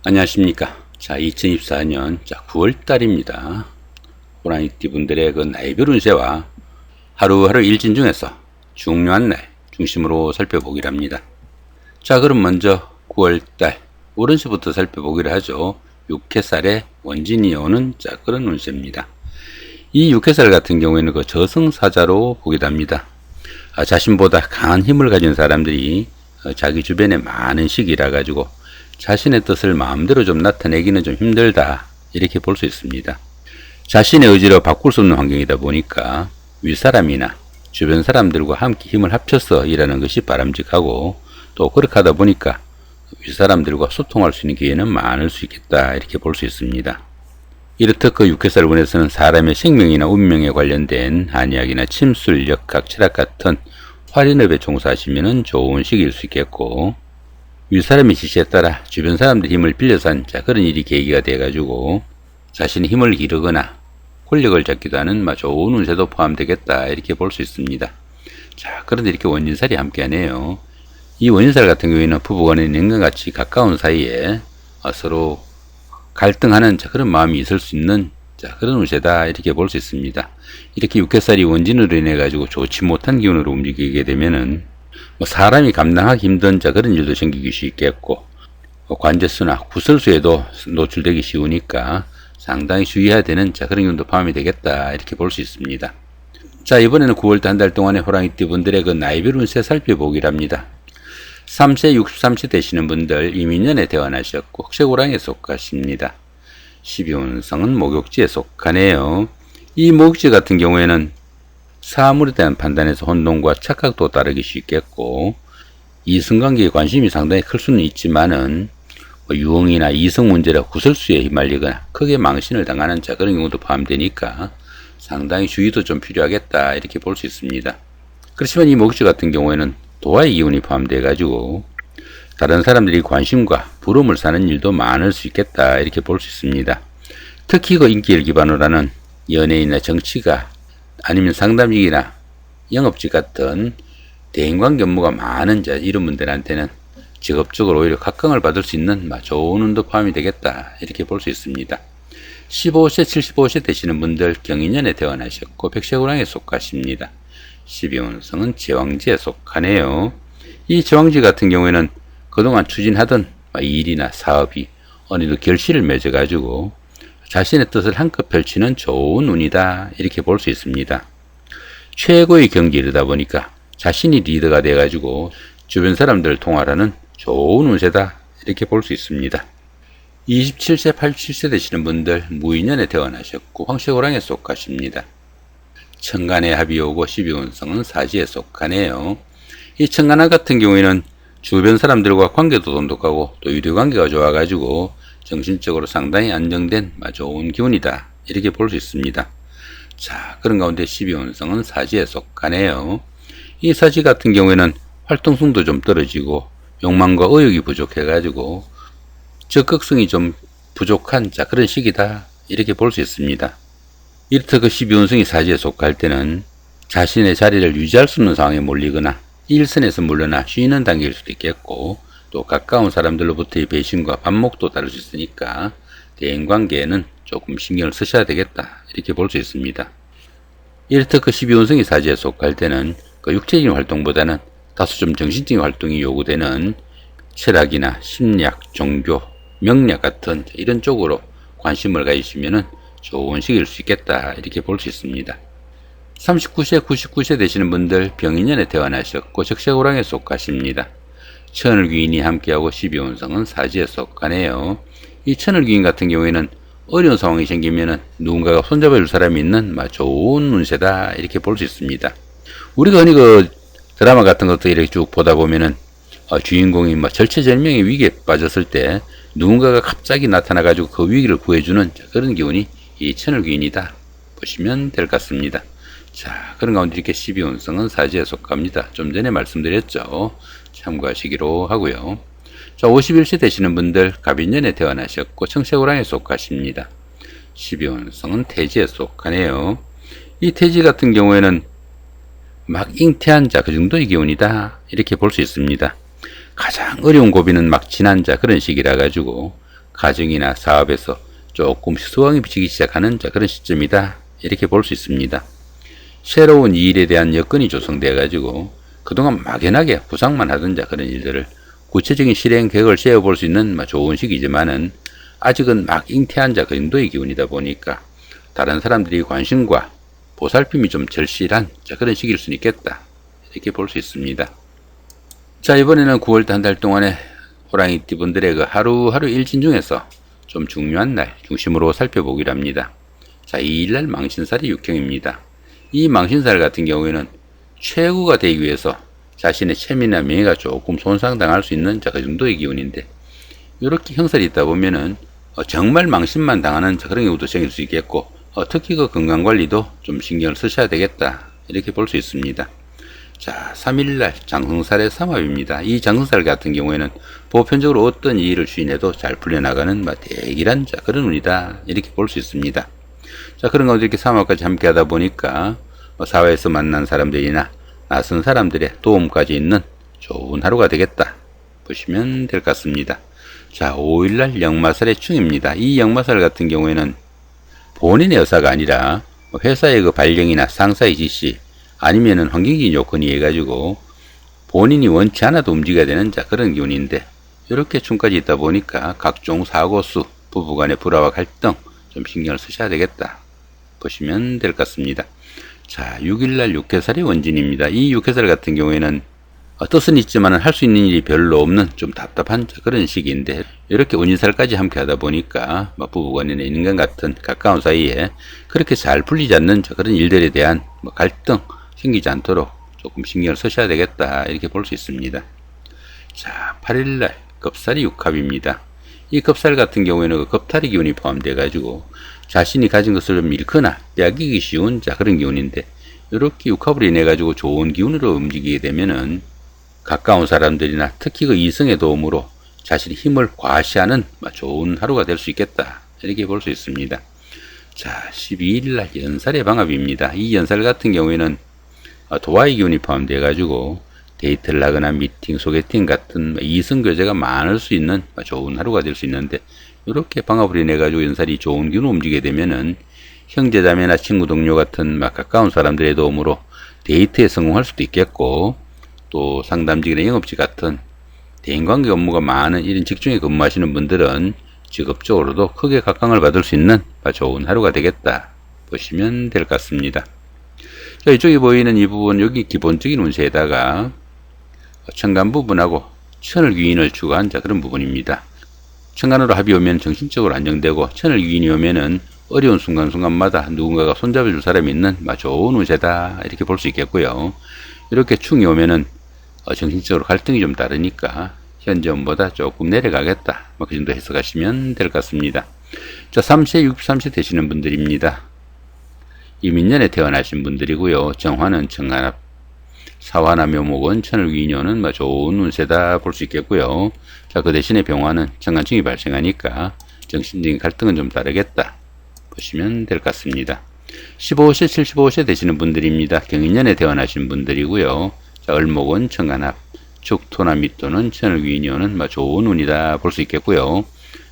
안녕하십니까. 자, 2024년 9월달입니다. 호랑이띠 분들의 그 나이별 운세와 하루하루 일진 중에서 중요한 날 중심으로 살펴보기를 합니다. 자, 그럼 먼저 9월달 오른세부터 살펴보기를 하죠. 육해살의 원진이 오는 그런 운세입니다. 이 육해살 같은 경우에는 그 저승사자로 보기도 합니다. 자신보다 강한 힘을 가진 사람들이 자기 주변에 많은 시기라 가지고 자신의 뜻을 마음대로 좀 나타내기는 좀 힘들다, 이렇게 볼 수 있습니다. 자신의 의지로 바꿀 수 없는 환경이다 보니까 윗사람이나 주변 사람들과 함께 힘을 합쳐서 일하는 것이 바람직하고, 또 그렇게 하다 보니까 윗사람들과 소통할 수 있는 기회는 많을 수 있겠다, 이렇게 볼 수 있습니다. 이렇듯 그 육해살군에서는 사람의 생명이나 운명에 관련된 한의학이나 침술, 역학, 철학 같은 활인업에 종사하시면 좋은 시기일 수 있겠고, 윗사람의 지시에 따라 주변 사람들의 힘을 빌려서 한 그런 일이 계기가 돼가지고 자신의 힘을 기르거나 권력을 잡기도 하는 좋은 운세도 포함되겠다, 이렇게 볼 수 있습니다. 자, 그런데 이렇게 원진살이 함께하네요. 이 원진살 같은 경우에는 부부간의 냉정같이 가까운 사이에 서로 갈등하는 그런 마음이 있을 수 있는 그런 운세다, 이렇게 볼 수 있습니다. 이렇게 육해살이 원진으로 인해 가지고 좋지 못한 기운으로 움직이게 되면은 사람이 감당하기 힘든 그런 일도 생기기 쉽겠고, 관제수나 구설수에도 노출되기 쉬우니까 상당히 주의해야 되는 그런 기운도 포함이 되겠다, 이렇게 볼 수 있습니다. 자, 이번에는 9월달 한 달 동안의 호랑이띠 분들의 그 나이별 운세 살펴보기를 합니다. 3세 63세 되시는 분들 이민년에 태어나셨고 흑색호랑이에 속하십니다. 12운성은 목욕지에 속하네요. 이 목욕지 같은 경우에는 사물에 대한 판단에서 혼동과 착각도 따르기 쉽겠고, 이성관계에 관심이 상당히 클 수는 있지만은 유흥이나 이성 문제라 구설수에 휘말리거나 크게 망신을 당하는 그런 경우도 포함되니까 상당히 주의도 좀 필요하겠다, 이렇게 볼 수 있습니다. 그렇지만 이 목욕지 같은 경우에는 도화의 기운이 포함되어 가지고 다른 사람들이 관심과 부러움을 사는 일도 많을 수 있겠다, 이렇게 볼 수 있습니다. 특히 그 인기를 기반으로 하는 연예인이나 정치가 아니면 상담직이나 영업직 같은 대인관계 업무가 많은 이런 분들한테는 직업적으로 오히려 각광을 받을 수 있는 좋은 운도 포함이 되겠다, 이렇게 볼 수 있습니다. 15세 75세 되시는 분들 경인년에 태어나셨고 백색호랑이에 속하십니다. 12운성은 제왕지에 속하네요. 이 제왕지 같은 경우에는 그동안 추진하던 일이나 사업이 어느덧 결실을 맺어 가지고 자신의 뜻을 한껏 펼치는 좋은 운이다, 이렇게 볼 수 있습니다. 최고의 경지에 이르다 보니까 자신이 리더가 돼가지고 주변 사람들을 통할하는 좋은 운세다, 이렇게 볼 수 있습니다. 27세 87세 되시는 분들 무인년에 태어나셨고 황색호랑이에 속하십니다. 천간에 합이 오고 12운성은 사지에 속하네요. 이 천간화 같은 경우에는 주변 사람들과 관계도 돈독하고 또 유대관계가 좋아가지고 정신적으로 상당히 안정된 좋은 기운이다, 이렇게 볼 수 있습니다. 자, 그런 가운데 12운성은 사지에 속하네요. 이 사지 같은 경우에는 활동성도 좀 떨어지고 욕망과 의욕이 부족해가지고 적극성이 좀 부족한 그런 시기다, 이렇게 볼 수 있습니다. 이렇듯 그 12운성이 사지에 속할 때는 자신의 자리를 유지할 수 없는 상황에 몰리거나 일선에서 물러나 쉬는 단계일 수도 있겠고, 또 가까운 사람들로부터의 배신과 반목도 다를 수 있으니까 대인관계에는 조금 신경을 쓰셔야 되겠다, 이렇게 볼 수 있습니다. 이렇듯 그 12운성이 사지에 속할 때는 그 육체적인 활동보다는 다소 좀 정신적인 활동이 요구되는 철학이나 심리학, 종교, 명리학 같은 이런 쪽으로 관심을 가지시면 좋은 시기일 수 있겠다, 이렇게 볼 수 있습니다. 39세 99세 되시는 분들 병인년에 태어나셨고 적색호랑이에 속하십니다. 천을귀인이 함께하고 12운성은 사지에 속하네요. 이 천을귀인 같은 경우에는 어려운 상황이 생기면은 누군가가 손잡아줄 사람이 있는 좋은 운세다, 이렇게 볼 수 있습니다. 우리가 흔히 그 드라마 같은 것도 이렇게 쭉 보다 보면은 주인공이 절체절명의 위기에 빠졌을 때 누군가가 갑자기 나타나 가지고 그 위기를 구해주는 그런 기운이 이 천을귀인이다 보시면 될 것 같습니다. 자, 그런 가운데 이렇게 12운성은 사지에 속합니다. 좀 전에 말씀드렸죠. 참고하시기로 하고요. 자, 51세 되시는 분들 갑인년에 태어나셨고 청색호랑이에 속하십니다. 12운성은 태지에 속하네요. 이 태지 같은 경우에는 막 잉태한 그 정도의 기운이다, 이렇게 볼 수 있습니다. 가장 어려운 고비는 막 지난 그런 시기라 가지고 가정이나 사업에서 조금씩 소강이 비치기 시작하는 그런 시점이다. 이렇게 볼 수 있습니다. 새로운 일에 대한 여건이 조성되어 가지고 그동안 막연하게 구상만 하던 그런 일들을 구체적인 실행 계획을 세워볼 수 있는 좋은 시기지만은 아직은 막 잉태한 그 정도의 기운이다 보니까 다른 사람들이 관심과 보살핌이 좀 절실한 그런 시기일 수 있겠다. 이렇게 볼 수 있습니다. 자, 이번에는 9월달 한 달 동안에 호랑이띠 분들의 그 하루하루 일진 중에서 좀 중요한 날 중심으로 살펴보기로 합니다. 자, 2일날 망신살이 육형입니다. 이 망신살 같은 경우에는 최고가 되기 위해서 자신의 체면이나 명예가 조금 손상당할 수 있는 그 정도의 기운인데, 이렇게 형살이 있다 보면은 정말 망신만 당하는 그런 경우도 생길 수 있겠고, 특히 그 건강관리도 좀 신경을 쓰셔야 되겠다. 이렇게 볼 수 있습니다. 자, 3일날 장성살의 삼합입니다. 이 장성살 같은 경우에는 보편적으로 어떤 일을 주인해도 잘 풀려나가는 대길한 그런 운이다. 이렇게 볼 수 있습니다. 자, 그런 가운데 이렇게 삼합까지 함께 하다 보니까 사회에서 만난 사람들이나 낯선 사람들의 도움까지 있는 좋은 하루가 되겠다 보시면 될 것 같습니다. 자, 5일날 역마살의 충입니다. 이 역마살 같은 경우에는 본인의 의사가 아니라 회사의 그 발령이나 상사의 지시 아니면은 환경적인 요건이 해가지고 본인이 원치 않아도 움직여야 되는 그런 기운인데, 이렇게 충까지 있다 보니까 각종 사고수, 부부간의 불화와 갈등 좀 신경을 쓰셔야 되겠다 보시면 될 것 같습니다. 자, 6일날 육해살이 원진입니다. 이 육해살 같은 경우에는 뜻은 있지만 할 수 있는 일이 별로 없는 좀 답답한 그런 시기인데, 이렇게 운인살까지 함께 하다 보니까 부부간이나 인간 같은 가까운 사이에 그렇게 잘 풀리지 않는 그런 일들에 대한 갈등 생기지 않도록 조금 신경을 쓰셔야 되겠다. 이렇게 볼 수 있습니다. 자, 8일날 겁살이 육합입니다. 이 겁살 같은 경우에는 그 겁탈의 기운이 포함되어 가지고 자신이 가진 것을 잃거나 빼앗기기 쉬운 그런 기운인데, 이렇게 육합으로 인해 가지고 좋은 기운으로 움직이게 되면은 가까운 사람들이나 특히 그 이성의 도움으로 자신의 힘을 과시하는 좋은 하루가 될 수 있겠다. 이렇게 볼 수 있습니다. 자, 12일날 연살의 방합입니다. 이 연살 같은 경우에는 도화의 기운이 포함되어 가지고 데이트를 하거나 미팅, 소개팅 같은 이성 교제가 많을 수 있는 좋은 하루가 될 수 있는데, 이렇게 방합으로 인해 가지고 연살이 좋은 기운으로 움직이게 되면은 형제자매나 친구 동료 같은 가까운 사람들의 도움으로 데이트에 성공할 수도 있겠고, 또 상담직이나 영업직 같은 대인관계 업무가 많은 이런 직종에 근무하시는 분들은 직업적으로도 크게 각광을 받을 수 있는 좋은 하루가 되겠다 보시면 될 것 같습니다. 자, 이쪽에 보이는 이 부분, 여기 기본적인 운세에다가 천간 부분하고 천을 귀인을 추구한 그런 부분입니다. 천간으로 합이 오면 정신적으로 안정되고, 천을 귀인이 오면은 어려운 순간순간마다 누군가가 손잡아줄 사람이 있는 좋은 운세다. 이렇게 볼 수 있겠고요. 이렇게 충이 오면은 정신적으로 갈등이 좀 다르니까 현재보다 조금 내려가겠다. 그 정도 해석하시면 될 것 같습니다. 자, 3세, 63세 되시는 분들입니다. 이민년에 태어나신 분들이고요. 정화는 천간합, 사화나 묘목은 천을 위인요는 좋은 운세다 볼 수 있겠고요. 자, 그 대신에 병화는 천간충이 발생하니까 정신적인 갈등은 좀 다르겠다 보시면 될 것 같습니다. 15세, 75세 되시는 분들입니다. 경인년에 태어나신 분들이고요. 자, 을목은 천간합, 축토나 미토는 천을 위인요는 좋은 운이다 볼 수 있겠고요.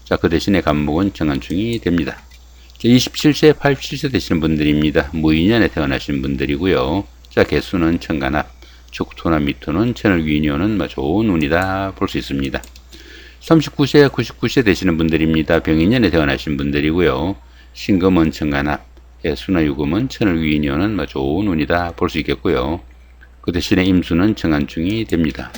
자, 그 대신에 간목은 천간충이 됩니다. 27세, 87세 되시는 분들입니다. 무인년에 태어나신 분들이고요. 자, 개수는 천간합, 축토나 미토는 천을 위인요는 좋은 운이다 볼 수 있습니다. 39세, 99세 되시는 분들입니다. 병인년에 태어나신 분들이고요. 신금은 천간합, 개수나 유금은 천을 위인요는 좋은 운이다 볼 수 있겠고요. 그 대신에 임수는 천간충이 됩니다.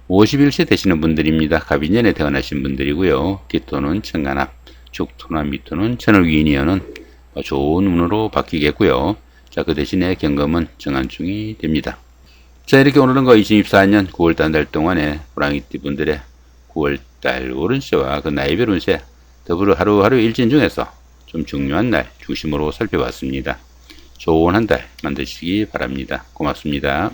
51세 되시는 분들입니다. 갑인년에 태어나신 분들이고요. 기토는 천간합, 축토나 미토는 천을 위인이여는 좋은 운으로 바뀌겠고요. 자, 그 대신에 경금은 정한충이 됩니다. 자, 이렇게 오늘은 2024년 9월달 한 달 동안에 호랑이띠 분들의 9월달 오른세와 그 나이별 운세 더불어 하루하루 일진 중에서 좀 중요한 날 중심으로 살펴봤습니다. 좋은 한 달 만드시기 바랍니다. 고맙습니다.